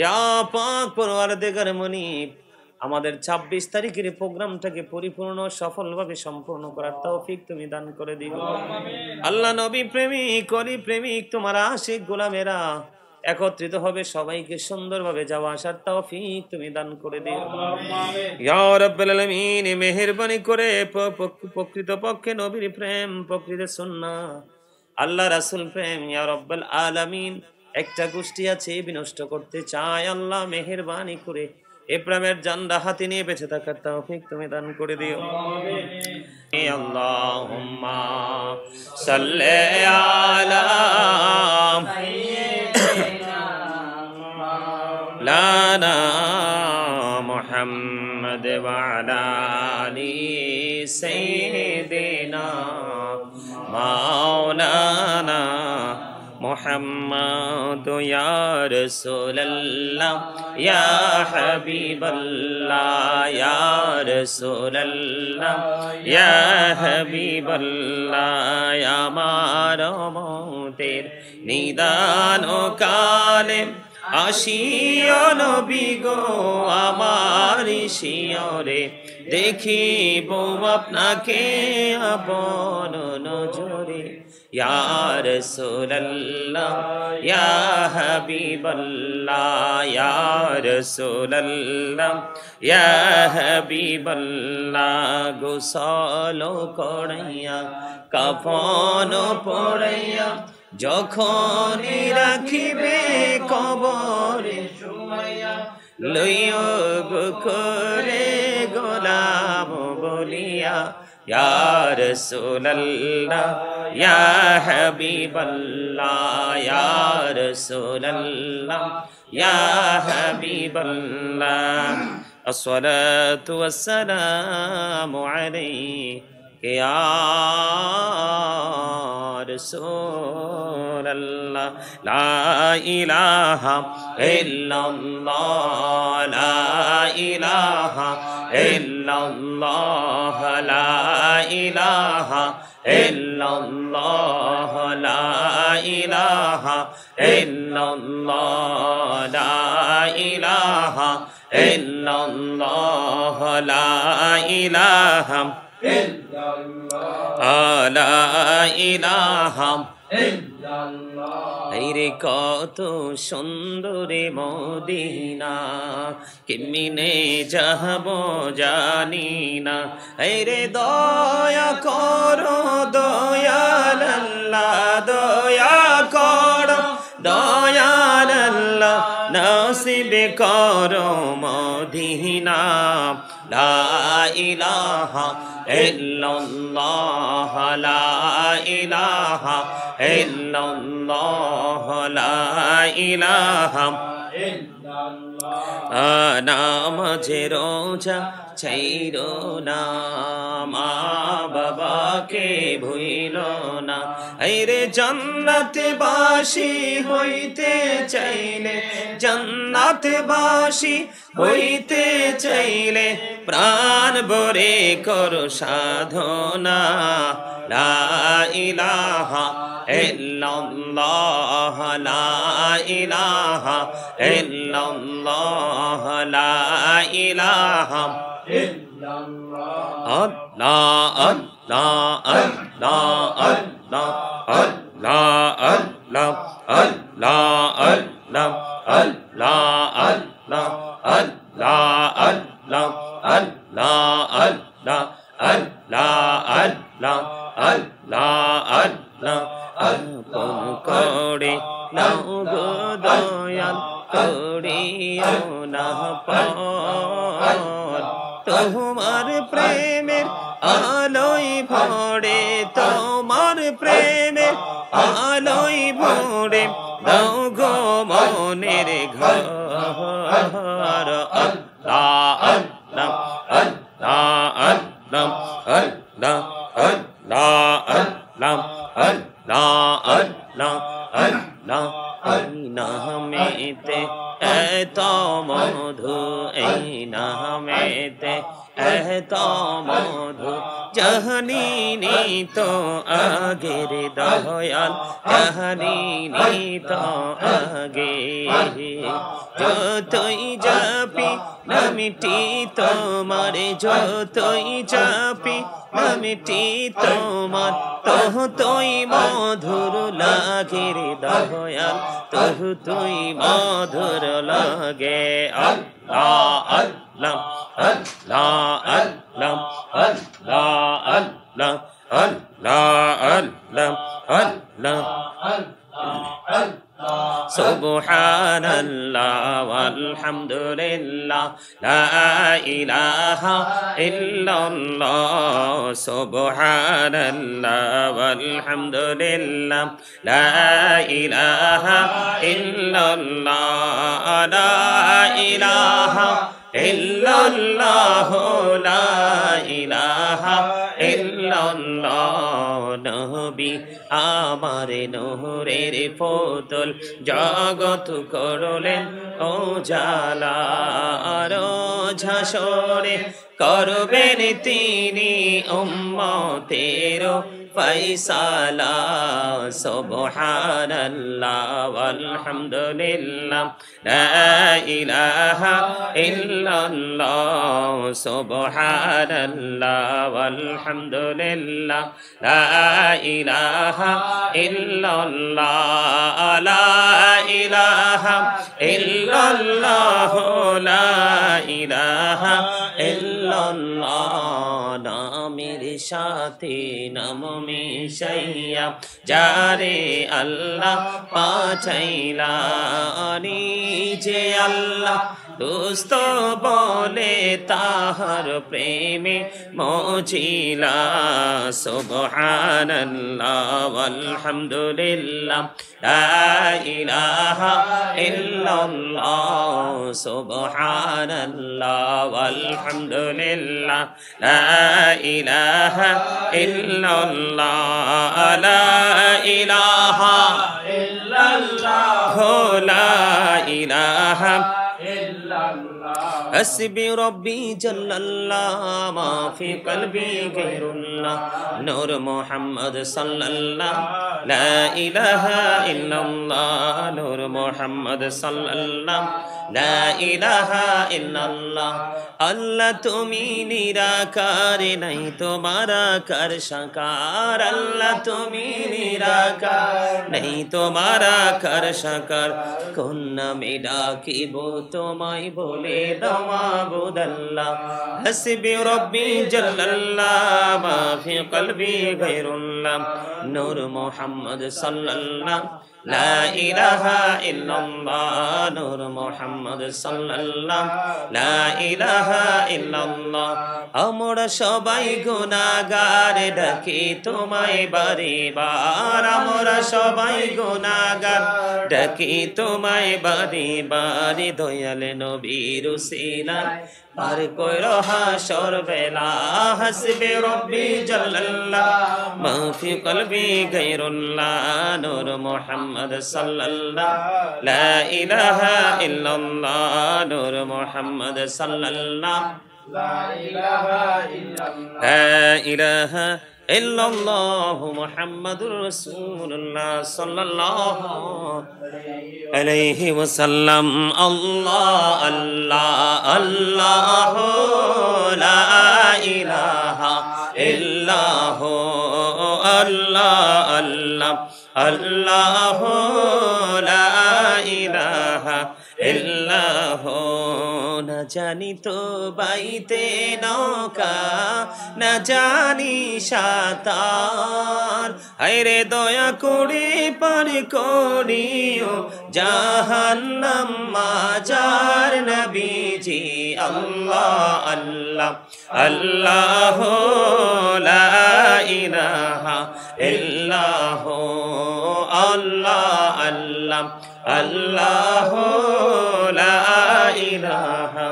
ইয়া পাক পরওয়ারদিগার মুনিব, আমাদের 26 তারিখের প্রোগ্রামটাকে পরিপূর্ণ সফলভাবে সম্পূর্ণ করার তৌফিক তুমি দান করে দিও। আল্লাহ নবী প্রেমিক অলি প্রেমিক তোমার আশিক গোলামেরা একত্রিত হবে, সবাইকে সুন্দরভাবে যাওয়া আসার তৌফিক তুমি দান করে দিও। ইয়া রাব্বুল আলামিন, মেহেরবানি করে প্রকৃতপক্ষে নবীর প্রেম, প্রকৃত সুন্নাহ, আল্লাহ রাসূল প্রেম, ইয়া রাব্বুল আলামিন একটা গোষ্ঠী আছে বিনষ্ট করতে চায়, আল্লাহ মেহেরবানি করে এ প্রেমের জান্ডা হাতে নিয়ে বেঁচে থাকার তৌফিক তুমি দান করে দিও। আল্লাহুম্মা সাল্লি আলা লানা মুহাম্মদ ওয়া আলা আলি সাইয়্যিদিনা মাওলানা মুহাম্মদ ইয়া রাসূলুল্লাহ ইয়া হাবিবাল্লাহ ইয়া রাসূলুল্লাহ ইয়া হাবিবাল্লাহ আমার মতের নিদান কালে আসিও নবী গো আমার শিয়রে, দেখিব আপনাকে আপন নজরে। ইয়া রাসূলুল্লাহ ইয়া হাবিবাল্লাহ ইয়া রাসূলুল্লাহ ইয়া হাবিবাল্লাহ, গোসল করাইয়া কাফন পরাইয়া যখন রাখিবে কবরে শুমাইয়া, লইও গো করে গোলাম বলিয়া। ইয়া রাসূলুল্লাহ ইয়া হাবিবাল্লাহ ইয়া রাসূলুল্লাহ ইয়া হাবিবাল্লাহ, আসসালাতু ওয়াসসালামু আলাইকা ইয়া রাসূলুল্লাহ। লা ইলাহা ইল্লাল্লাহ লা ইলাহা ইল্লাল্লাহ লা ইলাহা ইল্লাল্লাহ লা ইলাহা ইল্লাল্লাহ লা ইলাহা ইল্লাল্লাহ লা ইলাহা লা ইলাহা ইল্লাল্লাহ। রে কত সুন্দরে মদিনা, কেমনে যাব জানি না। রে দয়া করো দয়াল আল্লাহ, দয়া করো দয়াল আল্লাহ, নসিব করো মদিনা। লা ইলাহা ইল্লাল্লাহ লা ইলাহা ইল্লাল্লাহ লা ইলাহা ইল্লাল্লাহ। নামাজে রোজা ছাইরো না, মা বাবাকে ভুইলো না। রে জান্নাতে বাসী হইতে চাইলে, জান্নাতে বাসী হইতে চাইলে, প্রাণ ভরে করো সাধনা। লা ইলাহা ইল্লাল্লাহ লা ইলাহা ইল্লাল্লাহ লা ইলাহা ইল্লাল্লাহ। আল্লাহ আল্লাহ আল্লাহ আল্লাহ আল্লাহ আল্লাহ আল্লাহ আল্লাহ আল্লাহ আল্লাহ আল্লাহ আল্লাহ আল্লাহ আল্লাহ আল্লাহ আল্লাহ আল্লাহ আল্লাহ। আপন করে নাও গো দয়াল, করিও না পর, তোমার প্রেমের আলোয় ভরে, তোমার প্রেমের আলোয় ভরে, দাও গো মনের ঘর। আল্লাহ আল্লাহ আল্লাহ আল্লাহ আল্লাহ আল্লাহ আল্লাহ আল্লাহ আল্লাহ আল্লাহ। এই নামেতে এত মধু, এই নামেতে এত মধু, জাহানি তো আগের দয়াল জাহানি তো আগে যতই জাপি নামিটি তোমার যতই জাপি নামিটি তোমার তহ তুই মধুর লাগে রে দয়াল তহ তুই মধুর লাগে আল্লাহ আল্লাহ আল্লাহ আল্লাহ আল্লাহ আল্লাহ আল্লাহ আল্লাহ আল্লাহ সুবহানাল্লাহ ওয়ালহামদুলিল্লাহ লা ইলাহা ইল্লাল্লাহ সুবহানাল্লাহ ওয়ালহামদুলিল্লাহ লা ইলাহা ইল্লাল্লাহ লা ইলাহা ইল্লাল্লাহ লা ইলাহা ইল্লাল্লাহ নবী আমার নূরের পুতুল জগৎ করলেন ও জালা রোজ হাসরে করবেন তিনি উম্মতের ফয়সালা সুবহানাল্লাহ ওয়ালহামদুলিল্লাহ লা ইলাহা ইল্লাল্লাহ সুবহানাল্লাহ ওয়ালহামদুলিল্লাহ লা ইলাহা ইল্লাল্লাহ লা ইলাহা ইল্লাল্লাহ লা ইলাহা ইল্লাল্লাহ নামের সাথে নাম মিশাইয়া যারে আল্লাহ পাঠাইলা নিজে আল্লাহ দোস্ত বলে তাহার প্রেমে মজিলা সুবহানাল্লাহ ওয়ালহামদুলিল্লাহ লা ইলাহা ইল্লাল্লাহ সুবহানাল্লাহ ওয়ালহামদুলিল্লাহ লা ইলাহা ইল্লাল্লাহ লা ইলাহা ইল্লাল্লাহ লা ইলাহা حسبي ربي جل الله ما في قلبي غير الله نور محمد صلى الله لا إله إلا الله نور محمد صلى الله لا إله إلا الله আল্লাহ তুমি নিরাকার নাই তোমার আকার সাকার আল্লাহ তুমি নিরাকার নাই তোমার আকার সাকার কোন নামে ডাকিব তোমায় বলে দাও মাবুদ আল্লাহ হাসবি রব্বি জাল্লাল্লাহ মা ফি কলবি গায়রুল্লাহ নূর মুহাম্মদ সাল্লাল্লাহু لا إله إلا الله نور محمد صلى الله لا إله إلا الله আমরা সবাই গুনাহগার ডাকি তোমায় বারে বার আমরা সবাই গুনাহগার ডাকি তোমায় বারে বার দয়াল নবীর উসিলায় পার কইরো হাসর বেলা হাসবে রব্বি জাল্লাল্লাহ মা ফি কলবি গায়রুল্লাহ নূর মুহাম্মদ সাল্লাল্লাহু লা ইলাহা ইল্লাল্লাহ নূর মুহাম্মদ সাল্লাল্লাহু লা ইলাহা ইল্লাল্লাহ লা ইলাহা ইল্লাল্লাহু মুহাম্মাদুর রাসূলুল্লাহ সাল্লাল্লাহু আলাইহি ওয়াসাল্লাম আল্লাহ আল্লাহ আল্লাহ লা ইলাহা ইল্লাহ আল্লাহ আল্লাহ আল্লাহ লা ইলাহা ইল্লাহ না জানি তো বাইতে নৌকা না জানি সাঁতার হায়রে দয়া করে পার করিও জাহান্নাম মাজার নবীজি আল্লাহ আল্লাহ আল্লাহ লা ইলাহা ইল্লাহ আল্লাহ আল্লাহ আল্লাহ লা ইলাহা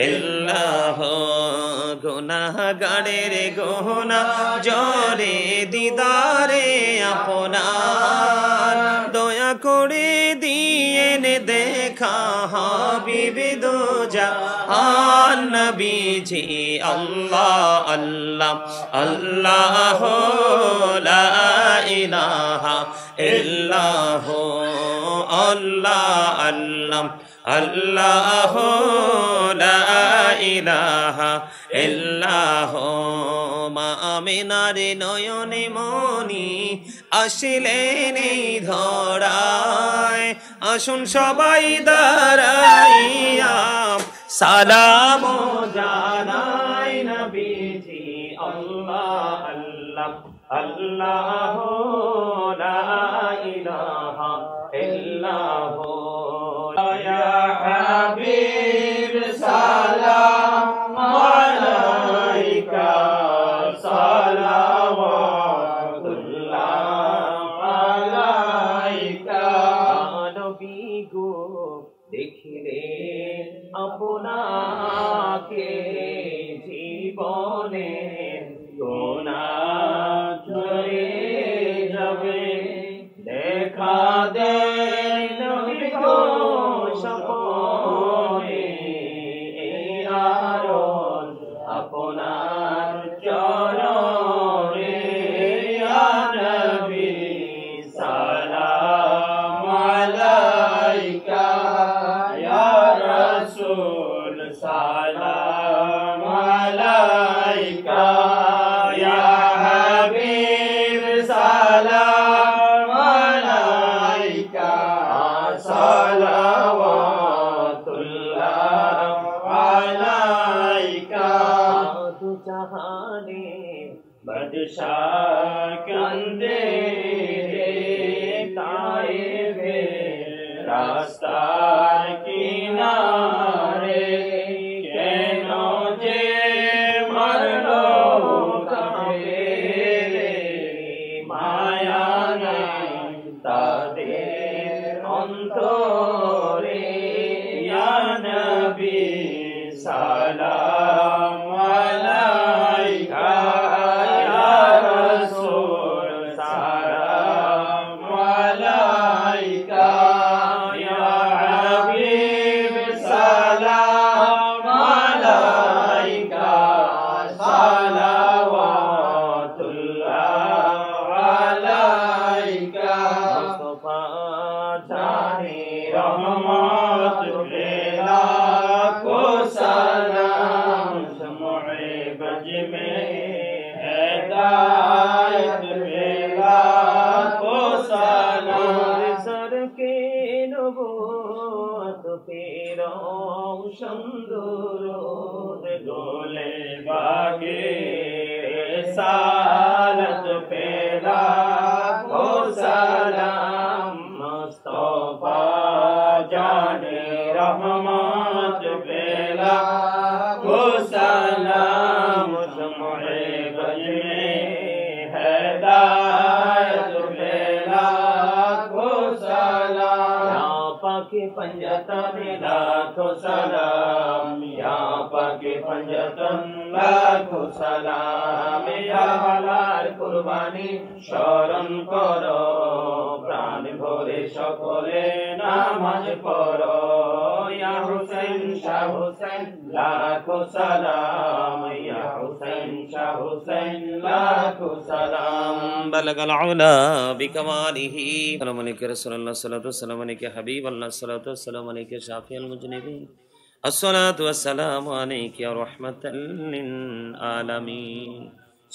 ইল্লাহ গুনাহগারের গুনাহ জরে দিদারে আপনার দয়া করে দিয়েন দেখ দেখা হাবিব দো জাহান নবীজি আল্লাহ আল্লাহ আল্লাহ লা ইলাহা ইল্লাহ আল্লাহ আল্লাহ আল্লাহ লা ইলাহা ইল্লাহ মা আমিনার নয়নে মনি আসিলেন এই ধরায় আসুন সবাই দাঁড়াইয়া সালাম জানাই নবীজি আল্লাহ আল্লাহ আল্লাহ লা ইলাহা ইল্লাহ ইয়া হাবিব সালাম আলাইকা সালাওয়াতুল্লাহ আলাইকা নবী গো দেখিলে আপনাকে জীবনে গুনাহ ঝরে যাবে দেখা দেন নবী গো স্বপনে এই আরজ আপনার চরণে ইয়া নবী সালাম আলাইকা ইয়া রাসূল সালাম আলাইকা ইয়া হাবিব সালাম আলাইকা সালাওয়াতুল্লাহ আলাইকা দু জাহানে বাদশাহ কান্দে রে তায়েফে রাস্তার কিনারে কেন যে মারলো কাঁদে রে মায়া নাই তাদের অন্তরে ইয়া নবী সালাম আলাইকা ইয়া রাসূল সালাম আলাইকা ইয়া হাবিব সালাম আলাইকা সালাওয়াতুল্লাহ আলাইকা মুস্তাফা জানে রহমত বেলা को सलाम शम्मे बज में हिदायत बेला को सलाम सर के नबूवत पे रोशन दुरूद गोले बागे सालत पेला को सलाम मुस्तफा जाने रहमत बेला को सलाम शम्मे बज में हिदायत बेला को सलाम या पाके पंजतन लाखो सलाम या पाके पंजतन लाखो सलाम या हलाल कुर्बानी शरण करो प्राण भरे सकले नामाज पढ़ो या हुसैन शाह हुसैन लाखो सलाम या हुसैन शाह हुसैन लाखो सलाम बलगल उला बिकमालिही सलाम अलैहि रसूलुल्लाह सल्लल्लाहु अलैहि वसल्लम अलैहि हबीब अल्लाह सल्लल्लाहु अलैहि वसल्लम अलैहि शाफिउल मुजनिबीन अस्सलातु वस्सलामु अलैका या रहमाताल लिल आलामीन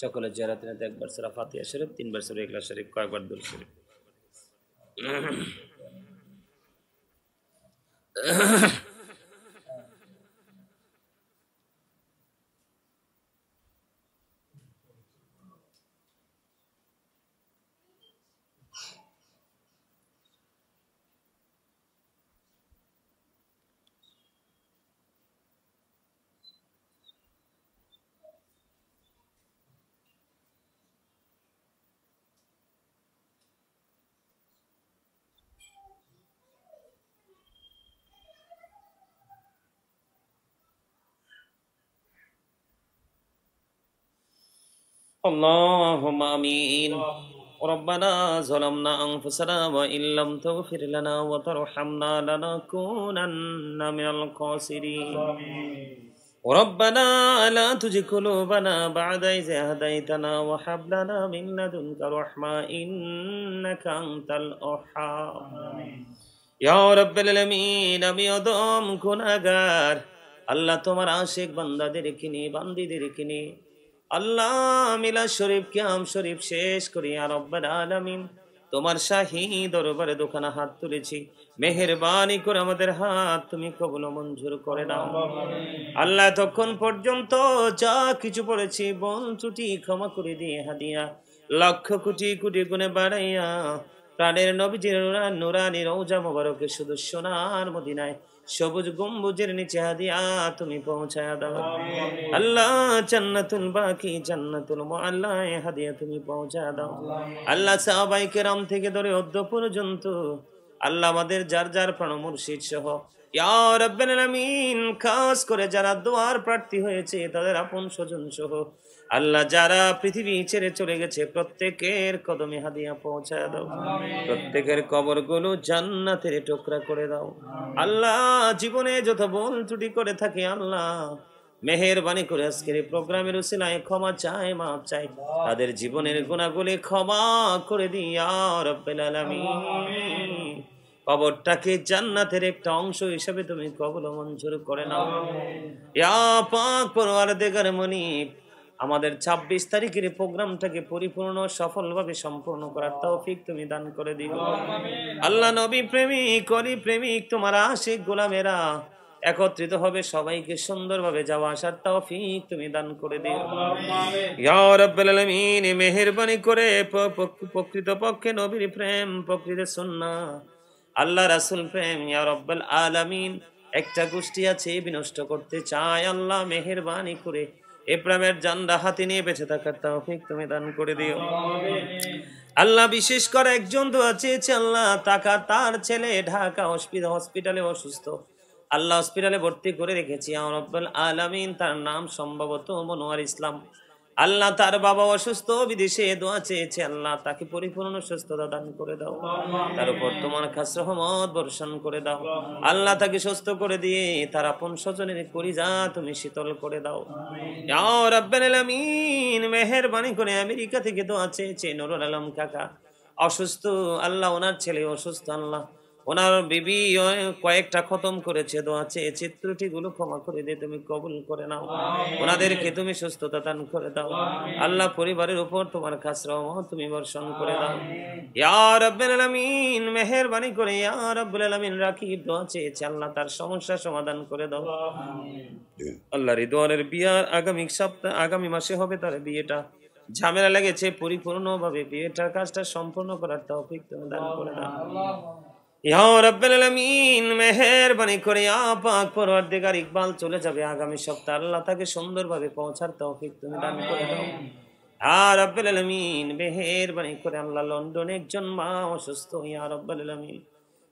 সকলের জিয়ারত নিতে একবার সূরা ফাতিহা শরীফ তিনবার সূরা ইখলাস শরীফ কয়েকবার দুরূদ শরীফ اللهم آمين ربنا ظلمنا أنفسنا وإن لم تغفر لنا وترحمنا لنكونن من الخاسرين ربنا لا تزغ قلوبنا بعد إذ هديتنا وهب لنا من لدنك رحمة إنك أنت الوهاب ইয়া রাব্বাল আলামিন আমি অদম গুনাহগার আল্লাহ তোমার আশিক বান্দাদেরকে নিয়ে বান্দীদেরকে নিয়ে আল্লাহ মিলাদ শরীফ কিয়াম শরীফ শেষ করি ইয়া রাব্বাল আলামিন তোমার শাহী দরবারে দোকানে হাত তুলেছি মেহেরবানি করে আমাদের হাত তুমি কবুল মঞ্জুর করে নাও আল্লাহ এতক্ষণ পর্যন্ত যা কিছু পড়েছি বল ত্রুটি ক্ষমা করে দিয়ে হাদিয়া লক্ষ কোটি কোটি গুণে বাড়াইয়া প্রাণের নবীজির নুরানি রওজা মোবারকে শুধু সোনার মদিনায় সবুজ গম্বুজের নিচে হাদিয়া তুমি পৌঁছায়া দাও আল্লাহ জান্নাতুল বাকি জান্নাতুল মুআল্লায় হাদিয়া তুমি পৌঁছায়া দাও আল্লাহ সাহাবায়ে কেরাম থেকে ধরে অদ্য পর্যন্ত আল্লাহ আমাদের যার যার প্রাণ মুর্শিদ সহ ইয়া রাব্বাল আলামিন খাস করে যারা দোয়ার প্রার্থী হয়েছে তাদের আপন স্বজন সহ আল্লাহ যারা পৃথিবী ছেড়ে চলে গেছে প্রত্যেকের কদমে হাদিয়া পৌঁছায় দাও প্রত্যেকের কবরগুলো জান্নাতের টুকরা করে দাও আল্লাহ জীবনে যত ভুল ত্রুটি করে থাকে আল্লাহ মেহেরবানি করে আজকের প্রোগ্রামের উসিলায় ক্ষমা চাই মাফ চাই তাদের জীবনের গুনাহগুলি ক্ষমা করে দিই ইয়া রাব্বাল আলামিন কবরটাকে জান্নাতের একটা অংশ হিসেবে তুমি কবুল মঞ্জুর করে নাও ইয়া পাক পরওয়ারদিগার মুনিব আমাদের 26 তারিখের প্রোগ্রামটাকে পরিপূর্ণ সফলভাবে সম্পূর্ণ করার তৌফিক তুমি দান করে দিও আল্লাহ নবী প্রেমিক কলি প্রেমিক তোমার আশিক গোলামেরা একত্রিত হবে সবাইকে সুন্দরভাবে যাওয়া আসার তৌফিক তুমি দান করে দিও ইয়া রাব্বাল আলামিন মেহেরবানি করে প্রকৃতপক্ষে নবীর প্রেম প্রকৃত সুন্নাহ আল্লাহ রাসূল প্রেম ইয়া রাব্বাল আলামিন একটা গোষ্ঠী আছে বিনষ্ট করতে চায় আল্লাহ মেহেরবানি করে এই প্রেমের জান্ডা হাতে নিয়ে বেঁচে থাকার তৌফিক তুমি দান করে দিও আল্লাহ বিশেষ করে একজন দোয়া চেয়েছে আল্লাহ তার ছেলে ঢাকা হসপিটালে অসুস্থ আল্লাহ হসপিটালে ভর্তি করে রেখেছি ইয়া রাব্বাল আলামিন তার নাম সম্ভবত মনোয়ার ইসলাম আল্লাহ তার বাবা অসুস্থ বিদেশে দোয়া চেয়েছে আল্লাহ তাকে পরিপূর্ণ সুস্থতা দান করে দাও তার উপর তোমার খাস রহমত বর্ষণ করে দাও আল্লাহ তাকে সুস্থ করে দিয়ে তার আপন স্বজনের কলিজা তুমি শীতল করে দাও ইয়া রাব্বাল আলামিন মেহেরবানি করে আমেরিকা থেকে দোয়া চেয়েছে নুরুল আলম কাকা অসুস্থ আল্লাহ ওনার ছেলে অসুস্থ আল্লাহ ওনার বিবি কয়েকটা খতম করেছে দোয়া চেয়েছে ত্রুটিগুলো ক্ষমা করে দিয়ে তুমি কবুল করে নাও ওনাদেরকে তুমি সুস্থতা দান করে দাও আল্লাহ পরিবারের উপর তোমার খাস রহমত তুমি বর্ষণ করে দাও ইয়া রাব্বাল আলামিন মেহেরবানি করে ইয়া রাব্বুল আলামিন রাকিব দোয়া চেয়েছে আল্লাহ তার সমস্যা সমাধান করে দাও আল্লাহ রিদওয়ানের বিয়ার আগামী মাসে হবে তার বিয়েটা ঝামেলা লেগেছে পরিপূর্ণভাবে বিয়েটার কাজটা সম্পূর্ণ করার তৌফিক তুমি দান করে দাও ইয়া রাব্বাল আলামিন মেহেরবানি করে ইয়া পাক পরওয়ারদিগার ইকবাল চলে যাবে আগামী সপ্তাহে আল্লাহ তাকে সুন্দরভাবে পৌঁছার তৌফিক তুমি দান করে দাও ইয়া রাব্বাল আলামিন মেহেরবানি করে আল্লাহ লন্ডনে একজন মা অসুস্থ ইয়া রাব্বাল আলামিন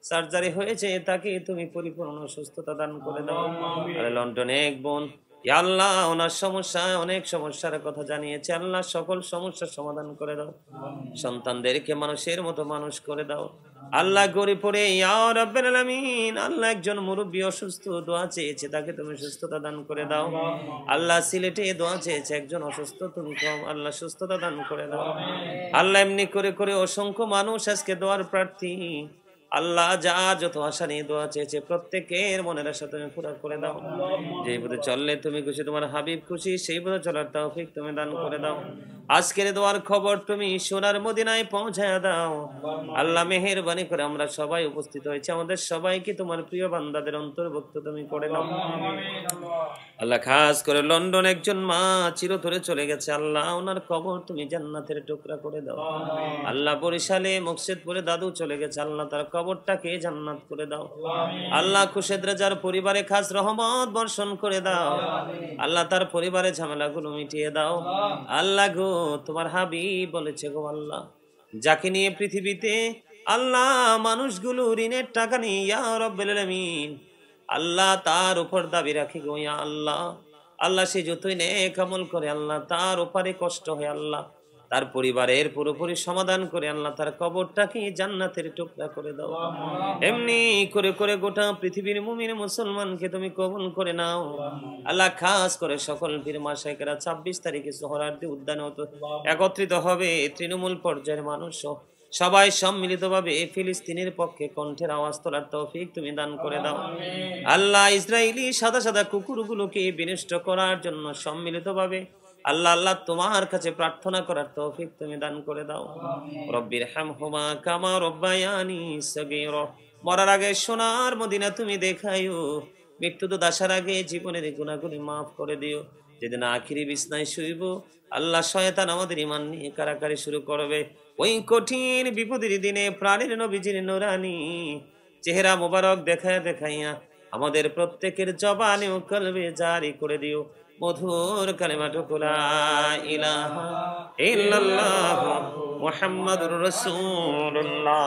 সার্জারি হয়েছে তাকে তুমি পরিপূর্ণ সুস্থতা দান করে দাও আর লন্ডনে এক বোন ইয়া আল্লাহ ওনার সমস্যা অনেক সমস্যার কথা জানিয়েছে আল্লাহ সকল সমস্যার সমাধান করে দাও সন্তানদেরকে মানুষের মতো মানুষ করে দাও আল্লাহ গরিব পড়ে ইয়া রাব্বাল আলামিন আল্লাহ একজন মুরব্বি অসুস্থ দোয়া চেয়েছে তাকে তুমি সুস্থতা দান করে দাও আল্লাহ সিলেটে দোয়া চেয়েছে একজন অসুস্থ তুমি আল্লাহ সুস্থতা দান করে দাও আল্লাহ এমনি করে করে অসংখ্য মানুষ আজকে দোয়ার প্রার্থী আল্লাহ যা যত আশা নিয়ে দোয়া চেয়েছে প্রত্যেকের মনের আশা তুমি পুরা করে দাও যেই পথে চললে তুমি খুশি তোমার হাবিব খুশি সেই পথে চলার তৌফিক তুমি দান করে দাও আজকের দোয়ার খবর তুমি সোনার মদিনায় পৌঁছায়া দাও আল্লাহ মেহেরবানি করে আমরা সবাই উপস্থিত হয়েছে আমাদের সবাইকে তোমার প্রিয় বান্দাদের অন্তর্ভুক্ত তুমি করে নাও আল্লাহ খাস করে লন্ডন একজন মা চিরতরে চলে গেছে আল্লাহ ওনার কবর তুমি জান্নাতের টুকরা করে দাও আল্লাহ বরিশালে মুকসেদপুরে দাদু চলে গেছে আল্লাহ তার কবরটাকে জান্নাত করে দাও আল্লাহ খুরশেদ রাজার পরিবারে খাস রহমত বর্ষণ করে দাও আল্লাহ তার পরিবারে ঝামেলাগুলো মিটিয়ে দাও আল্লাহ গো তোমার হাবিব বলেছে গো আল্লাহ যাকে নিয়ে পৃথিবীতে আল্লাহ মানুষগুলো ঋণের টাকা নিয়ে ইয়া রাব্বাল আলামিন আল্লাহ তার উপর দাবি রাখি গো ইয়া আল্লাহ আল্লাহ সে যতই নেক আমল করে আল্লাহ তার উপরে কষ্ট হয় আল্লাহ তার পরিবারের পুরোপুরি সমাধান করে আল্লাহ তার কবরটাকে জান্নাতের টুকরা করে দাও। এমনি করে করে গোটা পৃথিবীর মুমিন মুসলমানকে তুমি কবুল করে নাও আল্লাহ। খাস করে সকল পীর মাশায়েখরা 26 তারিখে সোহরাওয়ার্দী উদ্যানে একত্রিত হবে। তৃণমূল পর্যায়ের মানুষ সবাই সম্মিলিতভাবে ফিলিস্তিনের পক্ষে কণ্ঠের আওয়াজ তোলার তৌফিক তুমি দান করে দাও আল্লাহ। ইসরায়েলি সাদা সাদা কুকুরগুলোকে বিনষ্ট করার জন্য সম্মিলিতভাবে আল্লাহ আল্লাহ তোমার কাছে প্রার্থনা করার তৌফিক তুমি দান করে দাও। রব্বির হামহুমা কামা রব্বায়ানি সগীরা। মরার আগে সোনার মদিনা তুমি দেখাইও, মৃত্যু তো আসার আগে জীবনের গুনাহগুলি মাফ করে দিও। যেদিন আখিরি বিছনায় শুইব আল্লাহ শয়তান আমাদের ঈমান নিয়ে কারাকারি শুরু করবে, ওই কঠিন বিপদের দিনে প্রাণের নবীজির নূরানি চেহারা মোবারক দেখায়া দেখাইয়া আমাদের প্রত্যেকের জবানে ও কলবে জারি করে দিও মধুর কালিমাটুকু লা ইলাহা ইল্লাল্লাহ মুহাম্মাদুর রাসূলুল্লাহ।